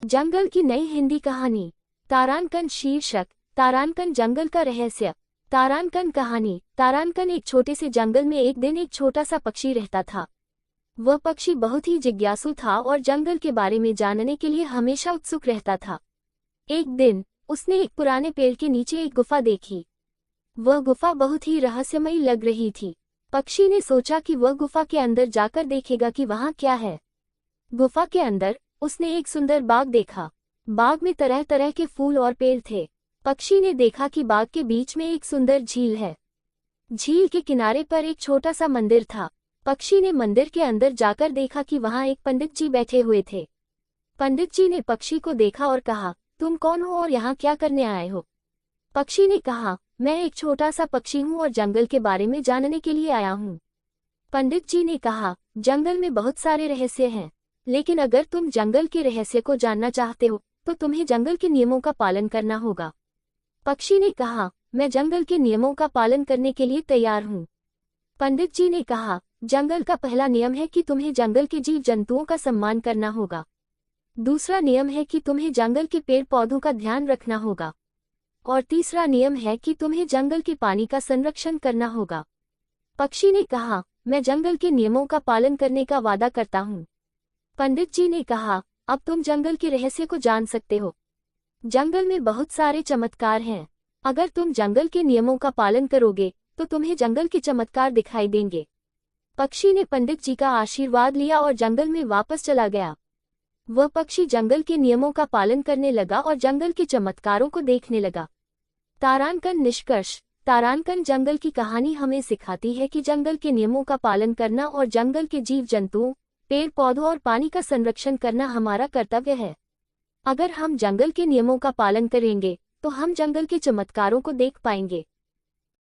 जंगल की नई हिंदी कहानी। तारांकन। शीर्षक तारांकन जंगल का रहस्य। तारांकन कहानी। तारांकन एक छोटे से जंगल में एक दिन एक छोटा सा पक्षी रहता था। वह पक्षी बहुत ही जिज्ञासु था और जंगल के बारे में जानने के लिए हमेशा उत्सुक रहता था। एक दिन उसने एक पुराने पेड़ के नीचे एक गुफा देखी। वह गुफा बहुत ही रहस्यमयी लग रही थी। पक्षी ने सोचा कि वह गुफा के अंदर जाकर देखेगा कि वहां क्या है। गुफा के अंदर उसने एक सुंदर बाग देखा। बाग में तरह तरह के फूल और पेड़ थे। पक्षी ने देखा कि बाग के बीच में एक सुंदर झील है। झील के किनारे पर एक छोटा सा मंदिर था। पक्षी ने मंदिर के अंदर जाकर देखा कि वहां एक पंडित जी बैठे हुए थे। पंडित जी ने पक्षी को देखा और कहा, तुम कौन हो और यहाँ क्या करने आए हो? पक्षी ने कहा, मैं एक छोटा सा पक्षी हूँ और जंगल के बारे में जानने के लिए आया हूँ। पंडित जी ने कहा, जंगल में बहुत सारे रहस्य हैं, लेकिन अगर तुम जंगल के रहस्य को जानना चाहते हो तो तुम्हें जंगल के नियमों का पालन करना होगा। पक्षी ने कहा, मैं जंगल के नियमों का पालन करने के लिए तैयार हूँ। पंडित जी ने कहा, जंगल का पहला नियम है कि तुम्हें जंगल के जीव जंतुओं का सम्मान करना होगा। दूसरा नियम है कि तुम्हें जंगल के पेड़ पौधों का ध्यान रखना होगा। और तीसरा नियम है कि तुम्हें जंगल के पानी का संरक्षण करना होगा। पक्षी ने कहा, मैं जंगल के नियमों का पालन करने का वादा करता हूँ। पंडित जी ने कहा, अब तुम जंगल के रहस्य को जान सकते हो। जंगल में बहुत सारे चमत्कार हैं। अगर तुम जंगल के नियमों का पालन करोगे तो तुम्हें जंगल के चमत्कार दिखाई देंगे। पक्षी ने पंडित जी का आशीर्वाद लिया और जंगल में वापस चला गया। वह पक्षी जंगल के नियमों का पालन करने लगा और जंगल के चमत्कारों को देखने लगा। तारांकन। निष्कर्ष। तारांकन जंगल की कहानी हमें सिखाती है कि जंगल के नियमों का पालन करना और जंगल के जीव जंतुओं, पेड़ पौधों और पानी का संरक्षण करना हमारा कर्तव्य है। अगर हम जंगल के नियमों का पालन करेंगे तो हम जंगल के चमत्कारों को देख पाएंगे।